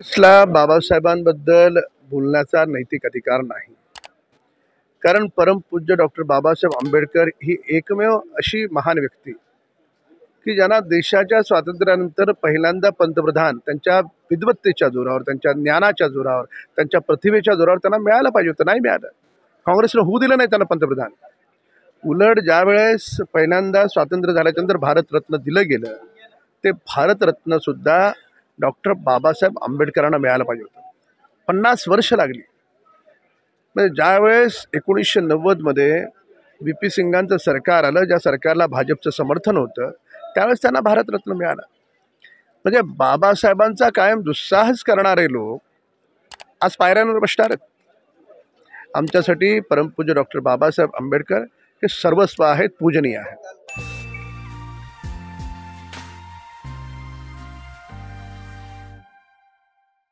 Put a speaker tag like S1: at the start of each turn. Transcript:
S1: ला बाबासाहेबांबद्दल बोलण्याचा नैतिक अधिकार नाही. कारण परमपूज्य डॉक्टर बाबासाहेब आंबेडकर ही एकमेव अशी महान व्यक्ती की ज्यांना देशाच्या स्वातंत्र्यानंतर पहिल्यांदा पंतप्रधान त्यांच्या विद्वत्तेच्या जोरावर, त्यांच्या ज्ञानाच्या जोरावर, त्यांच्या प्रतिभेच्या जोरावर त्यांना मिळालं पाहिजे होतं, नाही मिळालं. काँग्रेसला होऊ दिलं नाही त्यांना पंतप्रधान. उलट ज्यावेळेस पहिल्यांदा स्वातंत्र्य झाल्याच्यानंतर भारतरत्न दिलं गेलं, ते भारतरत्न सुद्धा डॉक्टर बाबासाहेब आंबेडकरांना मिळालं पाहिजे होतं. 50 वर्ष लागली. म्हणजे ज्यावेळेस 1990मध्ये व्ही.पी. सिंगांचं सरकार आलं, ज्या सरकारला भाजपचं समर्थन होतं, त्यावेळेस त्यांना भारतरत्न मिळालं. म्हणजे बाबासाहेबांचा कायम दुस्साहस करणारे लोक आज पायऱ्यांवर बसणार आहेत. आमच्यासाठी परमपूज्य डॉक्टर बाबासाहेब आंबेडकर हे सर्वस्व आहेत, पूजनीय आहेत.